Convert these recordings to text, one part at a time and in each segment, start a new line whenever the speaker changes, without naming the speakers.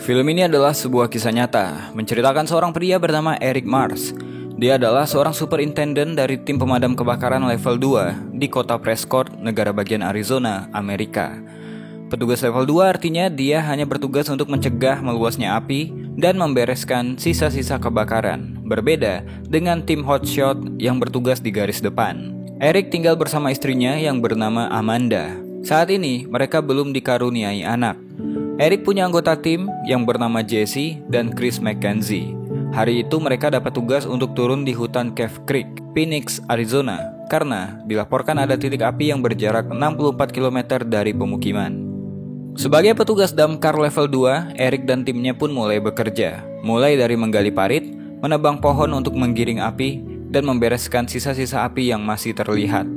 Film ini adalah sebuah kisah nyata, menceritakan seorang pria bernama Eric Mars. Dia adalah seorang superintendent dari tim pemadam kebakaran level 2 di kota Prescott, negara bagian Arizona, Amerika. Petugas level 2 artinya dia hanya bertugas untuk mencegah meluasnya api dan membereskan sisa-sisa kebakaran. Berbeda dengan tim hotshot yang bertugas di garis depan. Eric tinggal bersama istrinya yang bernama Amanda. Saat ini mereka belum dikaruniai anak. Eric punya anggota tim yang bernama Jesse dan Chris McKenzie. Hari itu mereka dapat tugas untuk turun di hutan Cave Creek, Phoenix, Arizona, karena dilaporkan ada titik api yang berjarak 64 km dari pemukiman. Sebagai petugas damkar level 2, Eric dan timnya pun mulai bekerja. Mulai dari menggali parit, menebang pohon untuk menggiring api, dan membereskan sisa-sisa api yang masih terlihat.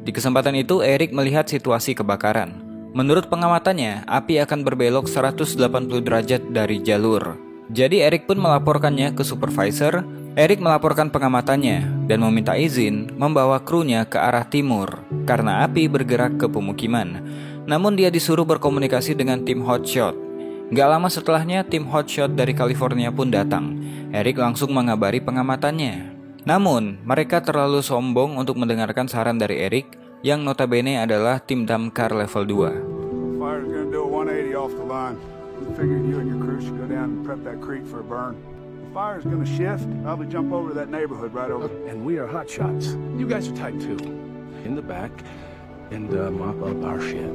Di kesempatan itu, Eric melihat situasi kebakaran. Menurut pengamatannya, api akan berbelok 180 derajat dari jalur. Jadi Eric pun melaporkannya ke supervisor. Eric melaporkan pengamatannya dan meminta izin membawa krunya ke arah timur karena api bergerak ke pemukiman. Namun dia disuruh berkomunikasi dengan tim hotshot. Gak lama setelahnya, tim hotshot dari California pun datang. Eric langsung mengabari pengamatannya. Namun, mereka terlalu sombong untuk mendengarkan saran dari Eric yang notabene adalah tim damkar level 2.
Fire's gonna do a 180 off the line. We figured you and your crew should go down and prep that creek for a burn. The fire's gonna shift. I'll be jump over to that neighborhood right over.
And we are hot shots. You guys are type 2. In the back and mop up our shit.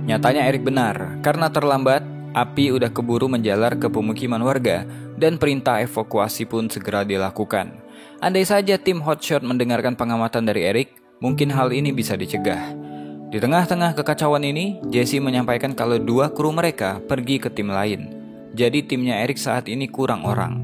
Nyatanya Eric benar, karena terlambat, api udah keburu menjalar ke pemukiman warga dan perintah evakuasi pun segera dilakukan. Andai saja tim hotshot mendengarkan pengamatan dari Eric, mungkin hal ini bisa dicegah. Di tengah-tengah kekacauan ini, Jesse menyampaikan kalau 2 kru mereka pergi ke tim lain. Jadi timnya Eric saat ini kurang orang.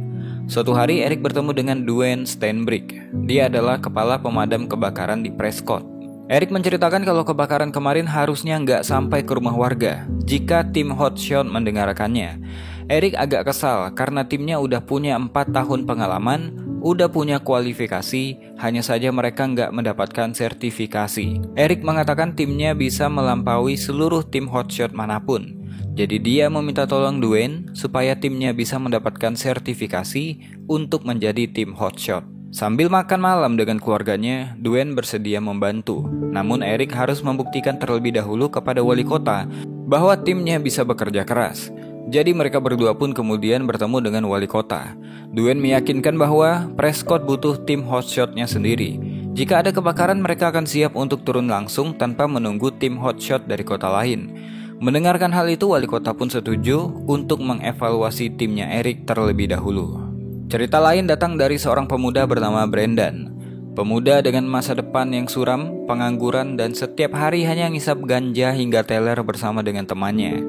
Suatu hari Eric bertemu dengan Dwayne Steinbrick. Dia adalah kepala pemadam kebakaran di Prescott. Eric menceritakan kalau kebakaran kemarin harusnya nggak sampai ke rumah warga jika tim hotshot mendengarkannya. Eric agak kesal karena timnya udah punya 4 tahun pengalaman, udah punya kualifikasi, hanya saja mereka nggak mendapatkan sertifikasi. Eric mengatakan timnya bisa melampaui seluruh tim hotshot manapun. Jadi dia meminta tolong Dwayne supaya timnya bisa mendapatkan sertifikasi untuk menjadi tim hotshot. Sambil makan malam dengan keluarganya, Dwayne bersedia membantu. Namun Eric harus membuktikan terlebih dahulu kepada wali kota bahwa timnya bisa bekerja keras. Jadi mereka berdua pun kemudian bertemu dengan wali kota. Dwayne meyakinkan bahwa Prescott butuh tim hotshotnya sendiri. Jika ada kebakaran, mereka akan siap untuk turun langsung tanpa menunggu tim hotshot dari kota lain. Mendengarkan hal itu, wali kota pun setuju untuk mengevaluasi timnya Eric terlebih dahulu. Cerita lain datang dari seorang pemuda bernama Brendan. Pemuda dengan masa depan yang suram, pengangguran, dan setiap hari hanya ngisap ganja hingga teler bersama dengan temannya.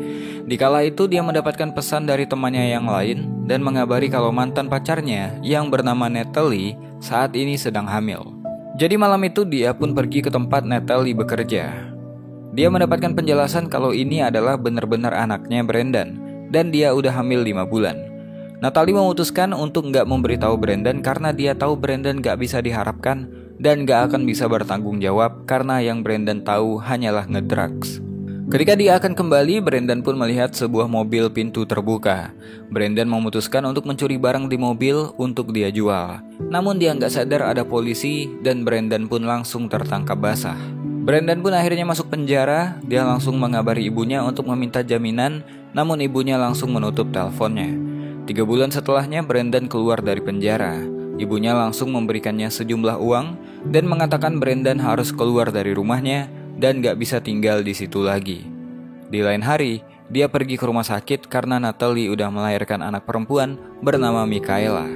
Dikala itu dia mendapatkan pesan dari temannya yang lain dan mengabari kalau mantan pacarnya yang bernama Natalie saat ini sedang hamil. Jadi malam itu dia pun pergi ke tempat Natalie bekerja. Dia mendapatkan penjelasan kalau ini adalah benar-benar anaknya Brendan dan dia udah hamil 5 bulan. Natalie memutuskan untuk nggak memberitahu Brendan karena dia tahu Brendan nggak bisa diharapkan dan nggak akan bisa bertanggung jawab karena yang Brendan tahu hanyalah ngedrugs. Ketika dia akan kembali, Brendan pun melihat sebuah mobil pintu terbuka. Brendan memutuskan untuk mencuri barang di mobil untuk dia jual. Namun dia nggak sadar ada polisi dan Brendan pun langsung tertangkap basah. Brendan pun akhirnya masuk penjara. Dia langsung mengabari ibunya untuk meminta jaminan, namun ibunya langsung menutup teleponnya. 3 bulan setelahnya Brendan keluar dari penjara. Ibunya langsung memberikannya sejumlah uang dan mengatakan Brendan harus keluar dari rumahnya dan gak bisa tinggal di situ lagi. Di lain hari, dia pergi ke rumah sakit karena Natalie udah melahirkan anak perempuan bernama Michaela.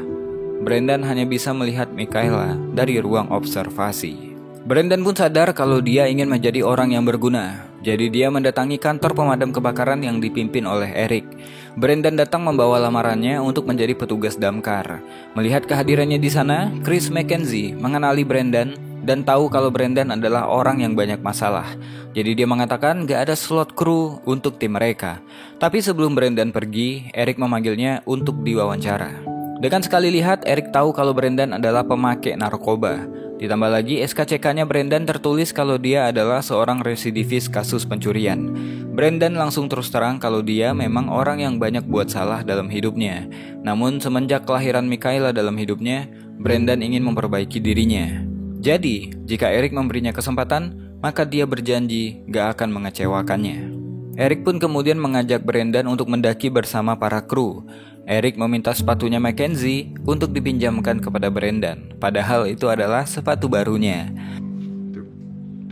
Brendan hanya bisa melihat Michaela dari ruang observasi. Brendan pun sadar kalau dia ingin menjadi orang yang berguna. Jadi dia mendatangi kantor pemadam kebakaran yang dipimpin oleh Eric. Brendan datang membawa lamarannya untuk menjadi petugas damkar. Melihat kehadirannya di sana, Chris McKenzie mengenali Brendan dan tahu kalau Brendan adalah orang yang banyak masalah. Jadi dia mengatakan gak ada slot kru untuk tim mereka. Tapi sebelum Brendan pergi, Eric memanggilnya untuk diwawancara. Dengan sekali lihat, Eric tahu kalau Brendan adalah pemakai narkoba. Ditambah lagi SKCK-nya Brendan tertulis kalau dia adalah seorang residivis kasus pencurian. Brendan langsung terus terang kalau dia memang orang yang banyak buat salah dalam hidupnya. Namun semenjak kelahiran Michaela dalam hidupnya, Brendan ingin memperbaiki dirinya. Jadi, jika Eric memberinya kesempatan, maka dia berjanji gak akan mengecewakannya. Eric pun kemudian mengajak Brendan untuk mendaki bersama para kru. Eric meminta sepatunya Mackenzie untuk dipinjamkan kepada Brendan, padahal itu adalah sepatu barunya.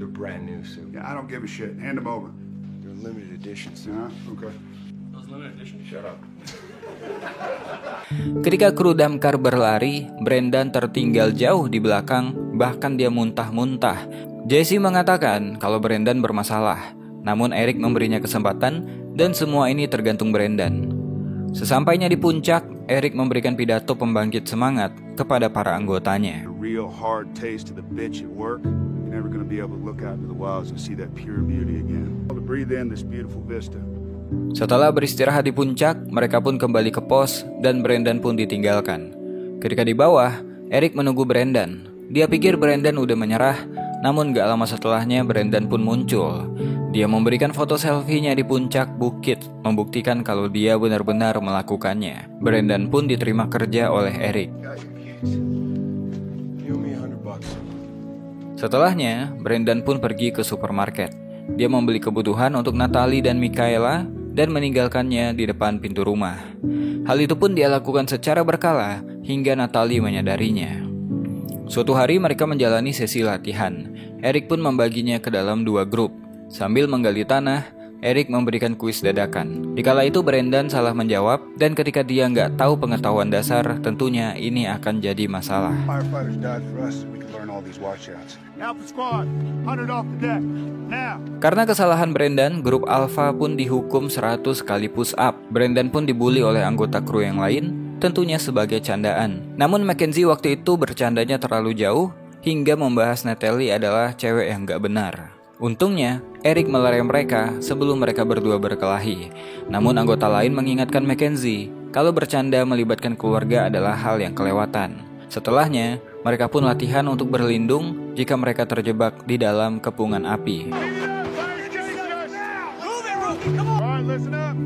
They're brand new, so
Yeah, I don't give a shit. Hand them over.
they're limited editions.
Okay.
Those limited editions? Shut up.
Ketika kru damkar berlari, Brendan tertinggal jauh di belakang, bahkan dia muntah-muntah. Jesse mengatakan kalau Brendan bermasalah, namun Eric memberinya kesempatan dan semua ini tergantung Brendan. Sesampainya di puncak, Eric memberikan pidato pembangkit semangat kepada para anggotanya.
A real hard taste of the bitch at work. You're never going to be able to look out into the wilds and see that pure beauty again. To breathe in this beautiful vista.
Setelah beristirahat di puncak, mereka pun kembali ke pos dan Brendan pun ditinggalkan. Ketika di bawah, Eric menunggu Brendan. Dia pikir Brendan udah menyerah, namun gak lama setelahnya Brendan pun muncul. Dia memberikan foto selfie-nya di puncak bukit, membuktikan kalau dia benar-benar melakukannya. Brendan pun diterima kerja oleh Eric.
You owe me $100.
Setelahnya, Brendan pun pergi ke supermarket. Dia membeli kebutuhan untuk Natalie dan Michaela dan meninggalkannya di depan pintu rumah. Hal itu pun dia lakukan secara berkala hingga Natalie menyadarinya. Suatu hari mereka menjalani sesi latihan. Eric pun membaginya ke dalam 2 grup. Sambil menggali tanah, Eric memberikan kuis dadakan. Dikala itu Brendan salah menjawab, dan ketika dia nggak tahu pengetahuan dasar, tentunya ini akan jadi masalah.
Firefighters died for us so we can learn all these washouts. Alpha Squad, 100 off the deck. Now.
Karena kesalahan Brendan, grup Alpha pun dihukum 100 kali push up. Brendan pun dibully oleh anggota kru yang lain, tentunya sebagai candaan. Namun Mackenzie waktu itu bercandanya terlalu jauh, hingga membahas Natalie adalah cewek yang nggak benar. Untungnya, Eric melerai mereka sebelum mereka berdua berkelahi. Namun anggota lain mengingatkan Mackenzie kalau bercanda melibatkan keluarga adalah hal yang kelewatan. Setelahnya, mereka pun latihan untuk berlindung jika mereka terjebak di dalam kepungan api.
Alright, listen up.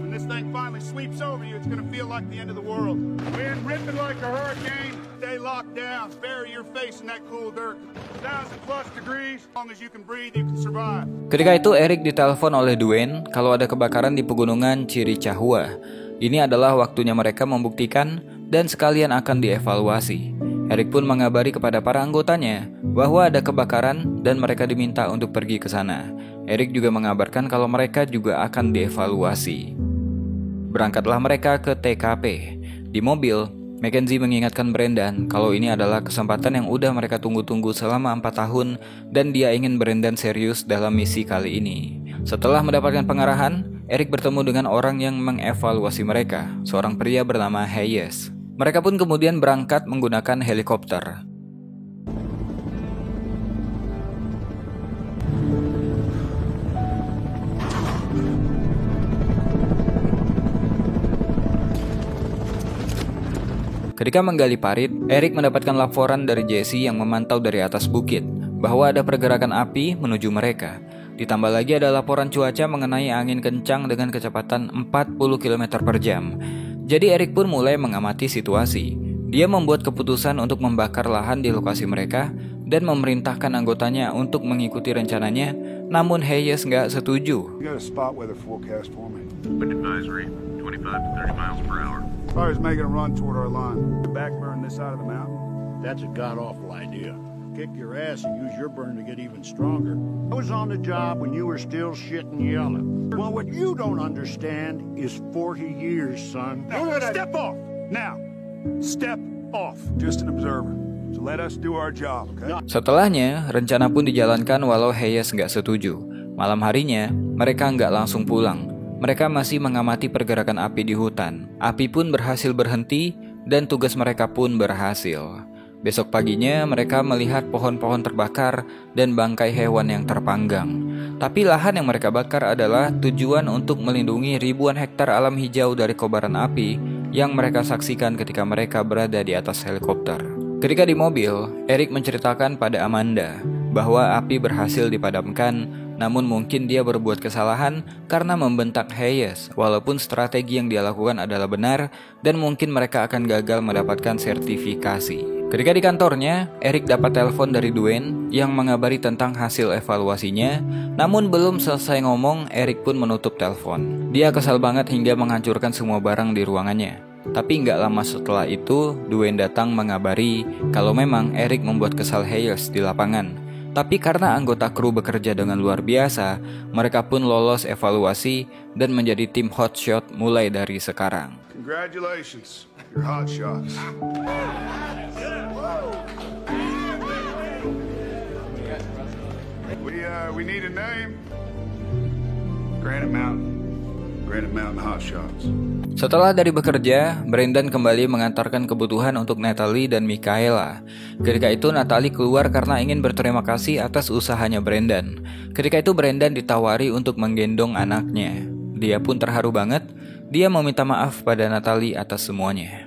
When this thing finally sweeps over you, it's gonna feel like the end of the world. Wind ripping like a hurricane. Stay locked down. Bury your face in that cool dirt. 1,000+ degrees. As long as you can breathe, you can survive.
Ketika itu Eric ditelepon oleh Dwayne kalau ada kebakaran di pegunungan Chiricahua. Ini adalah waktunya mereka membuktikan dan sekalian akan dievaluasi. Eric pun mengabari kepada para anggotanya bahwa ada kebakaran dan mereka diminta untuk pergi ke sana. Eric juga mengabarkan kalau mereka juga akan dievaluasi. Berangkatlah mereka ke TKP. Di mobil, Mackenzie mengingatkan Brendan kalau ini adalah kesempatan yang udah mereka tunggu-tunggu selama 4 tahun dan dia ingin Brendan serius dalam misi kali ini. Setelah mendapatkan pengarahan, Eric bertemu dengan orang yang mengevaluasi mereka, seorang pria bernama Hayes. Mereka pun kemudian berangkat menggunakan helikopter. Ketika menggali parit, Eric mendapatkan laporan dari Jesse yang memantau dari atas bukit bahwa ada pergerakan api menuju mereka. Ditambah lagi ada laporan cuaca mengenai angin kencang dengan kecepatan 40 km per jam. Jadi Eric pun mulai mengamati situasi. Dia membuat keputusan untuk membakar lahan di lokasi mereka dan memerintahkan anggotanya untuk mengikuti rencananya, namun Hayes nggak setuju.
You got a spot weather forecast for me?
Wind advisory, 25 to 30 miles per hour.
Fire's making a run toward our line. Backburn this side of the mountain.
That's a god-awful idea. Kick your ass and use your burn to get even stronger. I was on the job when you were still shit and yelling. Well, what you don't understand is 40 years, son.
Step off! Now! Step off! Just an observer. So let us do our job, okay?
Setelahnya, rencana pun dijalankan walau Hayes nggak setuju. Malam harinya, mereka nggak langsung pulang. Mereka masih mengamati pergerakan api di hutan. Api pun berhasil berhenti dan tugas mereka pun berhasil. Besok paginya mereka melihat pohon-pohon terbakar dan bangkai hewan yang terpanggang. Tapi lahan yang mereka bakar adalah tujuan untuk melindungi ribuan hektar alam hijau dari kobaran api yang mereka saksikan ketika mereka berada di atas helikopter. Ketika di mobil, Eric menceritakan pada Amanda bahwa api berhasil dipadamkan, namun mungkin dia berbuat kesalahan karena membentak Hayes, walaupun strategi yang dia lakukan adalah benar dan mungkin mereka akan gagal mendapatkan sertifikasi. Ketika di kantornya, Eric dapat telepon dari Dwayne yang mengabari tentang hasil evaluasinya, namun belum selesai ngomong, Eric pun menutup telepon. Dia kesal banget hingga menghancurkan semua barang di ruangannya. Tapi nggak lama setelah itu, Dwayne datang mengabari kalau memang Eric membuat kesal Hayes di lapangan. Tapi karena anggota kru bekerja dengan luar biasa, mereka pun lolos evaluasi dan menjadi tim hotshot mulai dari sekarang.
Congratulations, you're hot shots. We need a name. Granite Mountain Hot Shots.
Setelah dari bekerja, Brendan kembali mengantarkan kebutuhan untuk Natalie dan Michaela. Ketika itu Natalie keluar karena ingin berterima kasih atas usahanya Brendan. Ketika itu Brendan ditawari untuk menggendong anaknya. Dia pun terharu banget. Dia meminta maaf pada Natalie atas semuanya.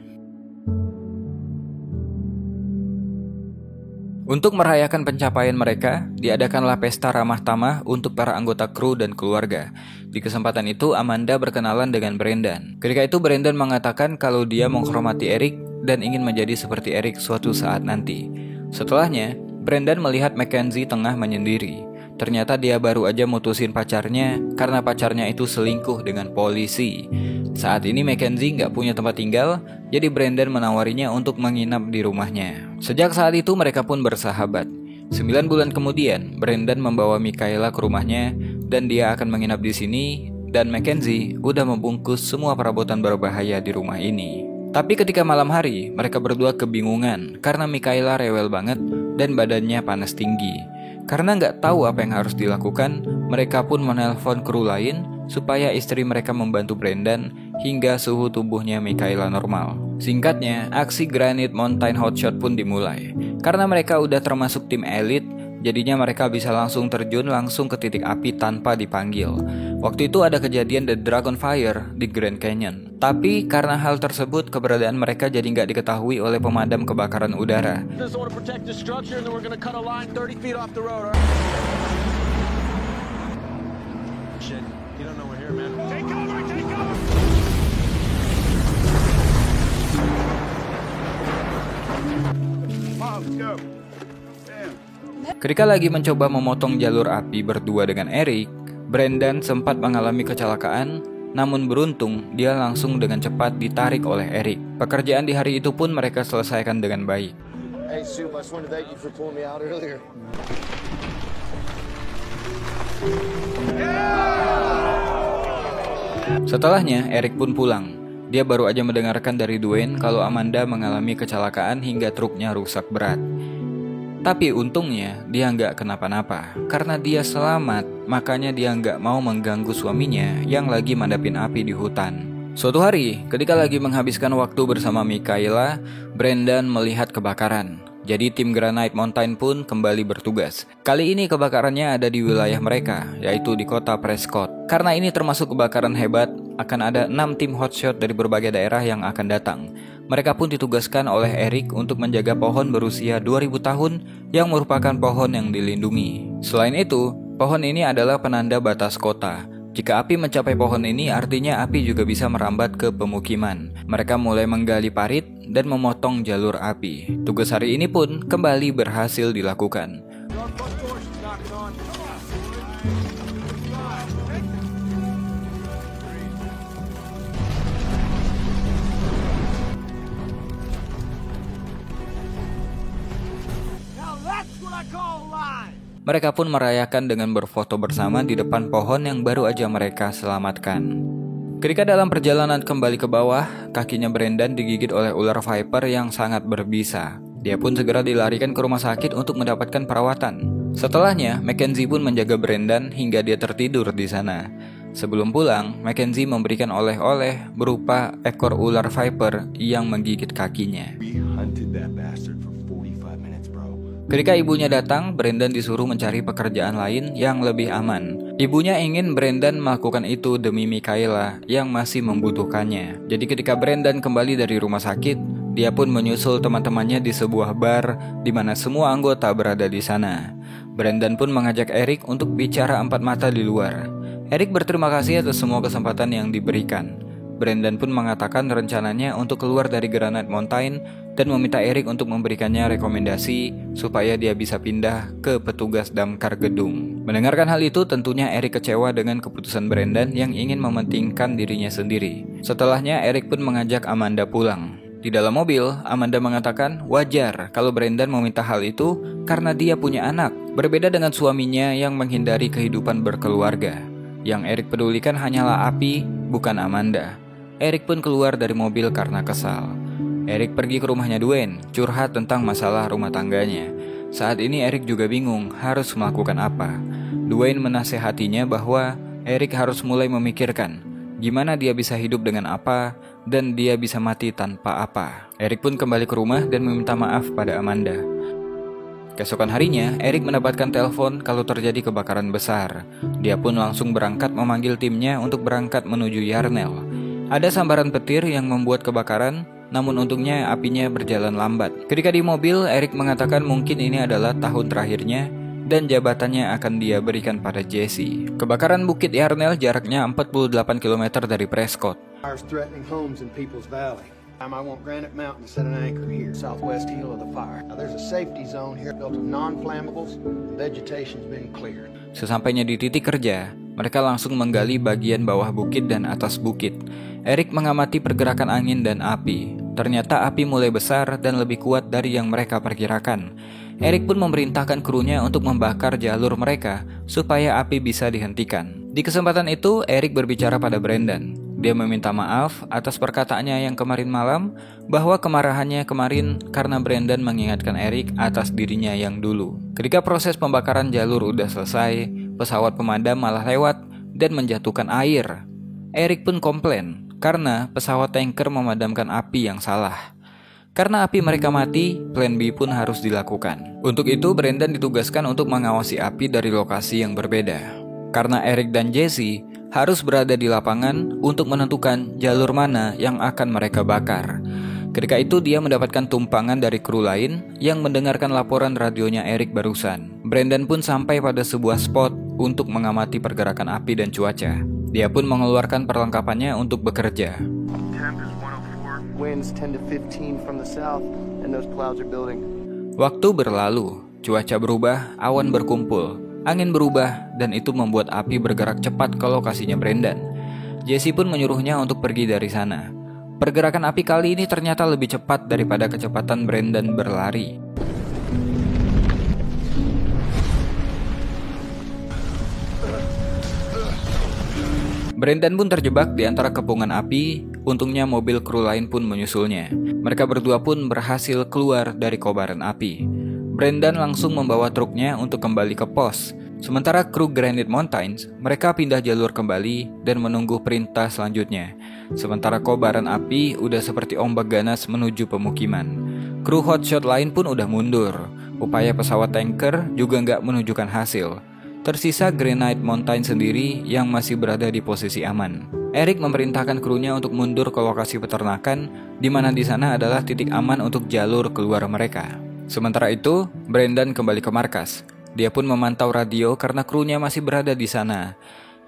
Untuk merayakan pencapaian mereka, diadakanlah pesta ramah tamah untuk para anggota kru dan keluarga. Di kesempatan itu, Amanda berkenalan dengan Brendan. Ketika itu, Brendan mengatakan kalau dia menghormati Eric dan ingin menjadi seperti Eric suatu saat nanti. Setelahnya, Brendan melihat Mackenzie tengah menyendiri. Ternyata dia baru aja mutusin pacarnya karena pacarnya itu selingkuh dengan polisi. Saat ini Mackenzie nggak punya tempat tinggal, jadi Brendan menawarinya untuk menginap di rumahnya. Sejak saat itu mereka pun bersahabat. 9 bulan kemudian, Brendan membawa Michaela ke rumahnya dan dia akan menginap di sini. Dan Mackenzie udah membungkus semua perabotan berbahaya di rumah ini. Tapi ketika malam hari, mereka berdua kebingungan karena Michaela rewel banget dan badannya panas tinggi. Karena nggak tahu apa yang harus dilakukan, mereka pun menelpon kru lain supaya istri mereka membantu Brendan hingga suhu tubuhnya Michaela normal. Singkatnya, aksi Granite Mountain Hotshot pun dimulai. Karena mereka udah termasuk tim elit, jadinya mereka bisa langsung terjun langsung ke titik api tanpa dipanggil. Waktu itu ada kejadian The Dragon Fire di Grand Canyon. Tapi karena hal tersebut, keberadaan mereka jadi nggak diketahui oleh pemadam kebakaran udara. Ketika lagi mencoba memotong jalur api berdua dengan Eric, Brendan sempat mengalami kecelakaan, namun beruntung dia langsung dengan cepat ditarik oleh Eric. Pekerjaan di hari itu pun mereka selesaikan dengan baik.
Hey, Soup, I just wanted to thank you for pulling me out earlier.
Setelahnya, Eric pun pulang. Dia baru aja mendengarkan dari Dwayne kalau Amanda mengalami kecelakaan hingga truknya rusak berat. Tapi untungnya dia nggak kenapa-napa. Karena dia selamat, makanya dia nggak mau mengganggu suaminya yang lagi mandapin api di hutan. Suatu hari, ketika lagi menghabiskan waktu bersama Michaela, Brendan melihat kebakaran. Jadi tim Granite Mountain pun kembali bertugas. Kali ini kebakarannya ada di wilayah mereka, yaitu di kota Prescott. Karena ini termasuk kebakaran hebat, akan ada 6 tim hotshot dari berbagai daerah yang akan datang. Mereka pun ditugaskan oleh Eric untuk menjaga pohon berusia 2000 tahun yang merupakan pohon yang dilindungi. Selain itu, pohon ini adalah penanda batas kota. Jika api mencapai pohon ini, artinya api juga bisa merambat ke pemukiman. Mereka mulai menggali parit dan memotong jalur api. Tugas hari ini pun kembali berhasil dilakukan. Mereka pun merayakan dengan berfoto bersama di depan pohon yang baru aja mereka selamatkan. Ketika dalam perjalanan kembali ke bawah, kakinya Brendan digigit oleh ular viper yang sangat berbisa. Dia pun segera dilarikan ke rumah sakit untuk mendapatkan perawatan. Setelahnya, Mackenzie pun menjaga Brendan hingga dia tertidur di sana. Sebelum pulang, Mackenzie memberikan oleh-oleh berupa ekor ular viper yang menggigit kakinya.
We hunted that bastard for 40
Ketika ibunya datang, Brandon disuruh mencari pekerjaan lain yang lebih aman. Ibunya ingin Brandon melakukan itu demi Michaela yang masih membutuhkannya. Jadi ketika Brandon kembali dari rumah sakit, dia pun menyusul teman-temannya di sebuah bar di mana semua anggota berada di sana. Brandon pun mengajak Eric untuk bicara empat mata di luar. Eric berterima kasih atas semua kesempatan yang diberikan. Brandon pun mengatakan rencananya untuk keluar dari Granite Mountain dan meminta Eric untuk memberikannya rekomendasi supaya dia bisa pindah ke petugas damkar gedung. Mendengarkan hal itu, tentunya Eric kecewa dengan keputusan Brandon yang ingin mementingkan dirinya sendiri. Setelahnya, Eric pun mengajak Amanda pulang. Di dalam mobil, Amanda mengatakan wajar kalau Brandon meminta hal itu karena dia punya anak, berbeda dengan suaminya yang menghindari kehidupan berkeluarga. Yang Eric pedulikan hanyalah Api, bukan Amanda. Eric pun keluar dari mobil karena kesal. Eric pergi ke rumahnya Dwayne, curhat tentang masalah rumah tangganya. Saat ini Eric juga bingung harus melakukan apa. Dwayne menasehatinya bahwa Eric harus mulai memikirkan gimana dia bisa hidup dengan apa dan dia bisa mati tanpa apa. Eric pun kembali ke rumah dan meminta maaf pada Amanda. Keesokan harinya, Eric mendapatkan telepon kalau terjadi kebakaran besar. Dia pun langsung berangkat memanggil timnya untuk berangkat menuju Yarnell. Ada sambaran petir yang membuat kebakaran, namun untungnya apinya berjalan lambat. Ketika di mobil, Eric mengatakan mungkin ini adalah tahun terakhirnya dan jabatannya akan dia berikan pada Jesse. Kebakaran Bukit Yarnell jaraknya 48 km dari Prescott.
Fires threatening homes in Peoples Valley. I want Granite Mountain to set an anchor here, southwest heel of the fire. Now there's a safety zone here built of non-flammables. Vegetation's been cleared.
Sesampainya di titik kerja, mereka langsung menggali bagian bawah bukit dan atas bukit. Eric mengamati pergerakan angin dan api. Ternyata api mulai besar dan lebih kuat dari yang mereka perkirakan. Eric pun memerintahkan krunya untuk membakar jalur mereka supaya api bisa dihentikan. Di kesempatan itu, Eric berbicara pada Brandon. Dia meminta maaf atas perkataannya yang kemarin malam, bahwa kemarahannya kemarin karena Brandon mengingatkan Eric atas dirinya yang dulu. Ketika proses pembakaran jalur udah selesai, pesawat pemadam malah lewat dan menjatuhkan air. Eric pun komplain karena pesawat tanker memadamkan api yang salah. Karena api mereka mati, plan B pun harus dilakukan. Untuk itu, Brandon ditugaskan untuk mengawasi api dari lokasi yang berbeda. Karena Eric dan Jesse harus berada di lapangan untuk menentukan jalur mana yang akan mereka bakar. Ketika itu dia mendapatkan tumpangan dari kru lain yang mendengarkan laporan radionya Eric barusan. Brandon pun sampai pada sebuah spot untuk mengamati pergerakan api dan cuaca. Dia pun mengeluarkan perlengkapannya untuk bekerja.
Winds 10 to 15 from the south and those clouds are building.
Waktu berlalu, cuaca berubah, awan berkumpul, angin berubah, dan itu membuat api bergerak cepat ke lokasinya Brandon. Jesse pun menyuruhnya untuk pergi dari sana. Pergerakan api kali ini ternyata lebih cepat daripada kecepatan Brandon berlari. Brandon pun terjebak di antara kepungan api, untungnya mobil kru lain pun menyusulnya. Mereka berdua pun berhasil keluar dari kobaran api. Brandon langsung membawa truknya untuk kembali ke pos. Sementara kru Granite Mountains, mereka pindah jalur kembali dan menunggu perintah selanjutnya. Sementara kobaran api udah seperti ombak ganas menuju pemukiman. Kru hotshot lain pun udah mundur. Upaya pesawat tanker juga nggak menunjukkan hasil. Tersisa Granite Mountain sendiri yang masih berada di posisi aman. Eric memerintahkan krunya untuk mundur ke lokasi peternakan, di mana di sana adalah titik aman untuk jalur keluar mereka. Sementara itu, Brandon kembali ke markas. Dia pun memantau radio karena krunya masih berada di sana.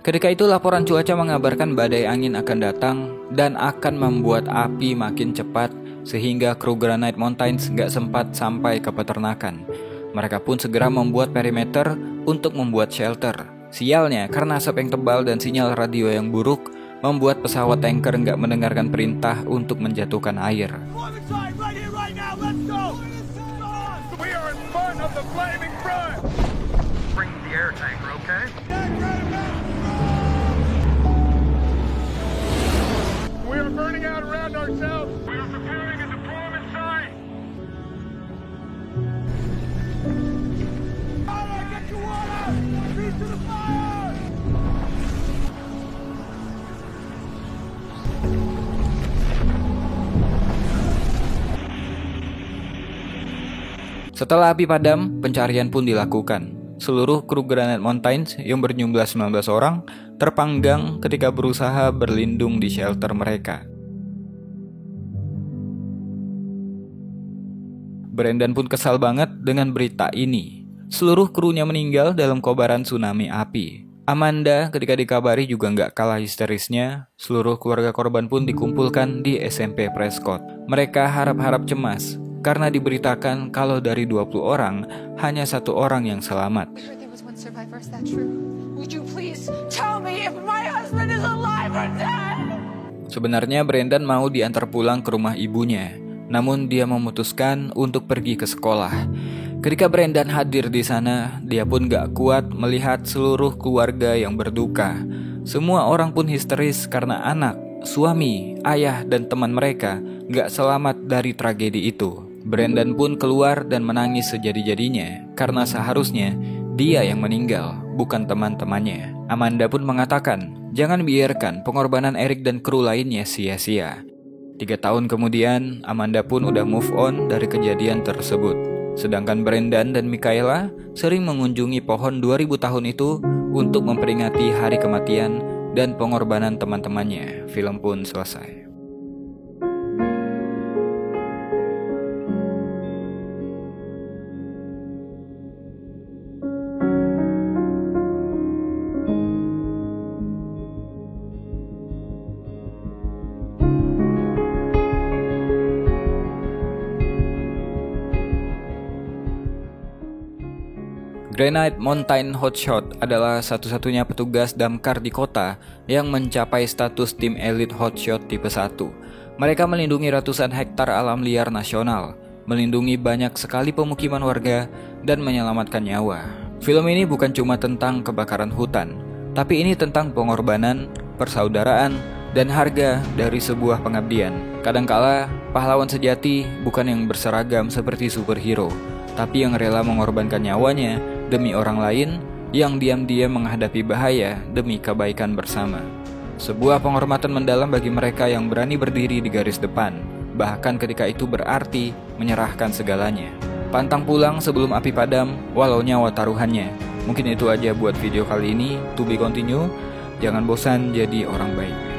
Ketika itu laporan cuaca mengabarkan badai angin akan datang dan akan membuat api makin cepat sehingga kru Granite Mountains nggak sempat sampai ke peternakan. Mereka pun segera membuat perimeter untuk membuat shelter. Sialnya, karena asap yang tebal dan sinyal radio yang buruk, membuat pesawat tanker nggak mendengarkan perintah untuk menjatuhkan air.
We are burning out around ourselves. We are preparing a deployment site. Get your water! Feet to the fire!
Setelah api padam, pencarian pun dilakukan. Seluruh kru Granite Mountains yang berjumlah 19 orang terpanggang ketika berusaha berlindung di shelter mereka. Brendan pun kesal banget dengan berita ini. Seluruh krunya meninggal dalam kobaran tsunami api. Amanda ketika dikabari juga nggak kalah histerisnya. Seluruh keluarga korban pun dikumpulkan di SMP Prescott. Mereka harap-harap cemas karena diberitakan kalau dari 20 orang, hanya 1 orang yang selamat. Sebenarnya Brendan mau diantar pulang ke rumah ibunya, namun dia memutuskan untuk pergi ke sekolah. Ketika Brendan hadir di sana, dia pun gak kuat melihat seluruh keluarga yang berduka. Semua orang pun histeris karena anak, suami, ayah, dan teman mereka gak selamat dari tragedi itu. Brendan pun keluar dan menangis sejadi-jadinya karena seharusnya dia yang meninggal, bukan teman-temannya. Amanda pun mengatakan, jangan biarkan pengorbanan Eric dan kru lainnya sia-sia. 3 tahun kemudian, Amanda pun udah move on dari kejadian tersebut. Sedangkan Brendan dan Michaela sering mengunjungi pohon 2000 tahun itu untuk memperingati hari kematian dan pengorbanan teman-temannya. Film pun selesai. Granite Mountain Hotshot adalah satu-satunya petugas damkar di kota yang mencapai status tim elit hotshot tipe 1. Mereka melindungi ratusan hektar alam liar nasional, melindungi banyak sekali pemukiman warga, dan menyelamatkan nyawa. Film ini bukan cuma tentang kebakaran hutan, tapi ini tentang pengorbanan, persaudaraan, dan harga dari sebuah pengabdian. Kadangkala, pahlawan sejati bukan yang berseragam seperti superhero, tapi yang rela mengorbankan nyawanya demi orang lain, yang diam-diam menghadapi bahaya demi kebaikan bersama. Sebuah penghormatan mendalam bagi mereka yang berani berdiri di garis depan, bahkan ketika itu berarti menyerahkan segalanya. Pantang pulang sebelum api padam, walau nyawa taruhannya. Mungkin itu aja buat video kali ini. To be continue. Jangan bosan jadi orang baik.